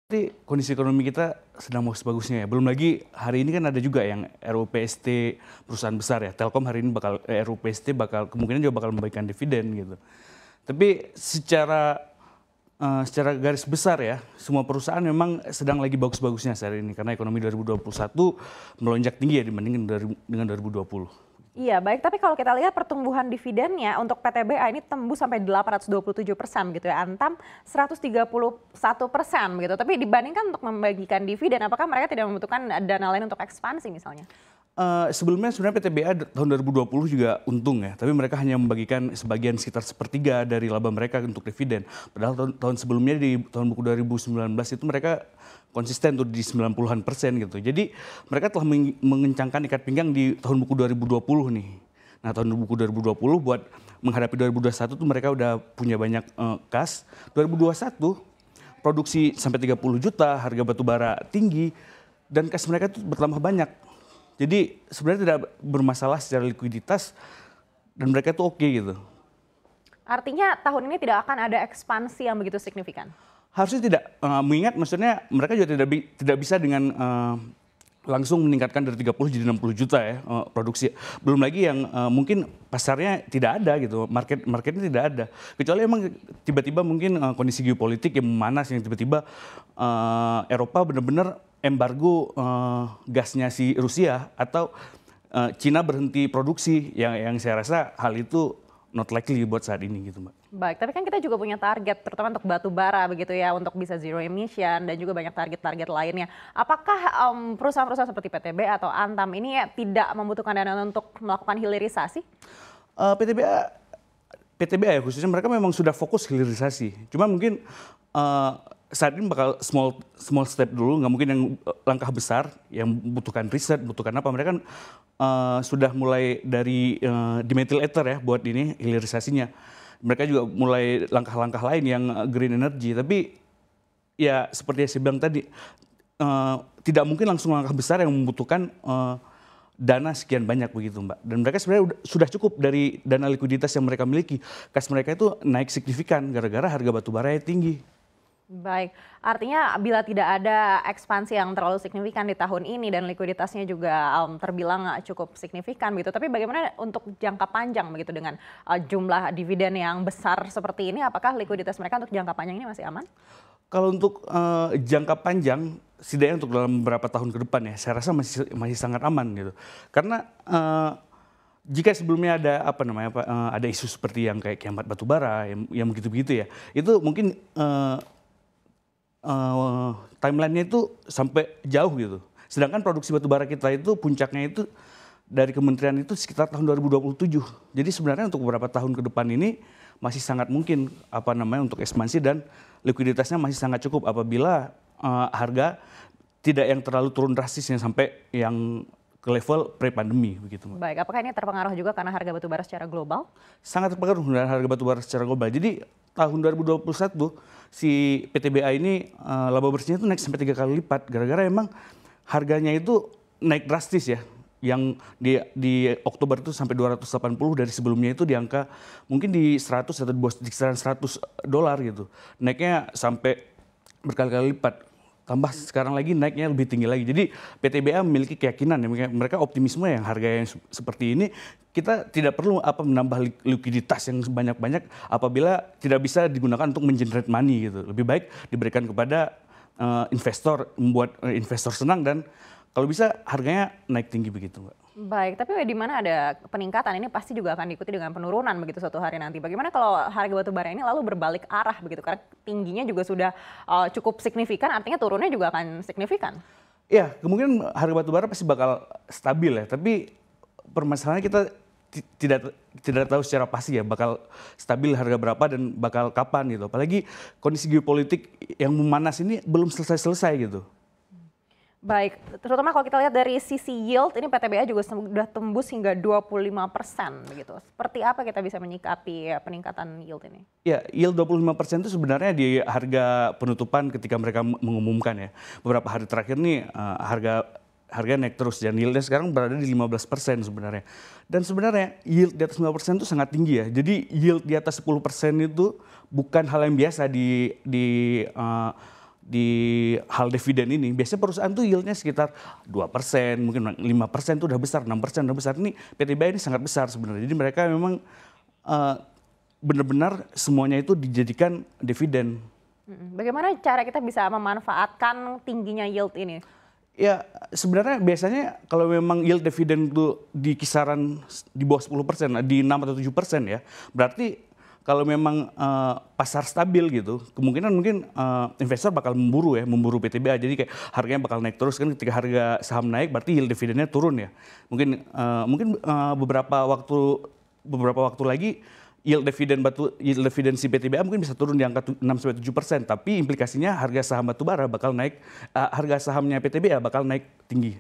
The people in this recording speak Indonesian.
Berarti kondisi ekonomi kita sedang bagus-bagusnya ya. Belum lagi hari ini kan ada juga yang RUPST perusahaan besar ya. Telkom hari ini bakal RUPST bakal kemungkinan juga bakal membagikan dividen gitu. Tapi secara garis besar ya, semua perusahaan memang sedang lagi bagus-bagusnya saat ini karena ekonomi 2021 melonjak tinggi ya dibandingkan dengan 2020. Iya, baik. Tapi kalau kita lihat pertumbuhan dividennya untuk PTBA ini tembus sampai 827% gitu ya, Antam 131% begitu. Tapi dibandingkan untuk membagikan dividen, apakah mereka tidak membutuhkan dana lain untuk ekspansi misalnya? Sebelumnya sebenarnya PTBA tahun 2020 juga untung ya, tapi mereka hanya membagikan sebagian sekitar sepertiga dari laba mereka untuk dividen. Padahal tahun sebelumnya di tahun buku 2019 itu mereka konsisten tuh di 90-an% gitu. Jadi mereka telah mengencangkan ikat pinggang di tahun buku 2020 nih. Nah tahun buku 2020 buat menghadapi 2021 tuh mereka udah punya banyak kas. 2021 produksi sampai 30 juta, harga batu bara tinggi, dan kas mereka tuh bertambah banyak. Jadi sebenarnya tidak bermasalah secara likuiditas dan mereka tuh oke gitu. Artinya tahun ini tidak akan ada ekspansi yang begitu signifikan? Harusnya tidak, mengingat maksudnya mereka juga tidak bisa dengan langsung meningkatkan dari 30 jadi 60 juta ya produksi. Belum lagi yang mungkin pasarnya tidak ada gitu, marketnya tidak ada. Kecuali emang tiba-tiba mungkin kondisi geopolitik yang memanas, yang tiba-tiba Eropa benar-benar embargo gasnya si Rusia atau Cina berhenti produksi, yang saya rasa hal itu not likely buat saat ini gitu Mbak. Baik, tapi kan kita juga punya target terutama untuk batu bara begitu ya, untuk bisa zero emission dan juga banyak target-target lainnya. Apakah perusahaan-perusahaan seperti PTB atau Antam ini ya tidak membutuhkan dana untuk melakukan hilirisasi? PTBA ya khususnya mereka memang sudah fokus hilirisasi. Cuma mungkin saat ini bakal small step dulu, nggak mungkin yang langkah besar yang membutuhkan riset, membutuhkan apa. Mereka kan sudah mulai dari dimethyl ether ya buat ini hilirisasinya. Mereka juga mulai langkah-langkah lain yang green energy. Tapi ya seperti yang saya bilang tadi, tidak mungkin langsung langkah besar yang membutuhkan dana sekian banyak begitu Mbak. Dan mereka sebenarnya sudah cukup dari dana likuiditas yang mereka miliki. Kas mereka itu naik signifikan gara-gara harga batu bara tinggi. Baik, artinya bila tidak ada ekspansi yang terlalu signifikan di tahun ini dan likuiditasnya juga terbilang cukup signifikan begitu. Tapi bagaimana untuk jangka panjang begitu dengan jumlah dividen yang besar seperti ini? Apakah likuiditas mereka untuk jangka panjang ini masih aman? Kalau untuk jangka panjang, setidaknya untuk dalam beberapa tahun ke depan ya, saya rasa masih sangat aman gitu. Karena jika sebelumnya ada ada isu seperti yang kayak kiamat batu bara, yang begitu-begitu ya, itu mungkin timelinenya itu sampai jauh gitu. Sedangkan produksi batu bara kita itu puncaknya itu dari kementerian itu sekitar tahun 2027. Jadi sebenarnya untuk beberapa tahun ke depan ini masih sangat mungkin untuk ekspansi dan likuiditasnya masih sangat cukup apabila harga tidak yang terlalu turun drastis sampai yang ke level pre-pandemi begitu. Baik, apakah ini terpengaruh juga karena harga batu bara secara global? Sangat terpengaruh dengan harga batu bara secara global. Jadi tahun 2021 si PTBA ini laba bersihnya itu naik sampai 3 kali lipat gara-gara emang harganya itu naik drastis ya. Yang di Oktober itu sampai 280 dari sebelumnya itu di angka mungkin di 100 atau di kisaran $100 gitu. Naiknya sampai berkali-kali lipat. Tambah sekarang lagi naiknya lebih tinggi lagi. Jadi PTBA memiliki keyakinan ya, mereka optimisme yang harga yang seperti ini kita tidak perlu menambah likuiditas yang banyak-banyak apabila tidak bisa digunakan untuk mengenerate money gitu. Lebih baik diberikan kepada investor, membuat investor senang dan kalau bisa harganya naik tinggi begitu Mbak. Baik, tapi di mana ada peningkatan ini pasti juga akan diikuti dengan penurunan begitu suatu hari nanti. Bagaimana kalau harga batu bara ini lalu berbalik arah begitu? Karena tingginya juga sudah cukup signifikan, artinya turunnya juga akan signifikan. Ya, kemungkinan harga batu bara pasti bakal stabil ya. Tapi permasalahannya kita tidak tahu secara pasti ya bakal stabil harga berapa dan bakal kapan gitu. Apalagi kondisi geopolitik yang memanas ini belum selesai-selesai gitu. Baik, terutama kalau kita lihat dari sisi yield, ini PTBA juga sudah tembus hingga 25% begitu. Seperti apa kita bisa menyikapi peningkatan yield ini? Ya, yield 25% itu sebenarnya di harga penutupan ketika mereka mengumumkan ya. Beberapa hari terakhir nih harga naik terus dan yieldnya sekarang berada di 15% sebenarnya. Dan sebenarnya yield di atas 5% itu sangat tinggi ya. Jadi yield di atas 10% itu bukan hal yang biasa di hal dividen ini, biasanya perusahaan tuh yieldnya sekitar 2%, mungkin 5% tuh udah besar, 6% udah besar. Ini PTBA ini sangat besar sebenarnya. Jadi mereka memang benar-benar semuanya itu dijadikan dividen. Bagaimana cara kita bisa memanfaatkan tingginya yield ini? Ya sebenarnya biasanya kalau memang yield dividen itu di kisaran di bawah 10%, di 6 atau 7% ya, berarti kalau memang pasar stabil gitu, kemungkinan mungkin investor bakal memburu PTBA. Jadi kayak harganya bakal naik terus kan, ketika harga saham naik berarti yield dividennya turun ya. Mungkin beberapa waktu lagi yield dividen si PTBA mungkin bisa turun di angka 6-7%, tapi implikasinya harga saham batubara bakal naik, harga sahamnya PTBA bakal naik tinggi.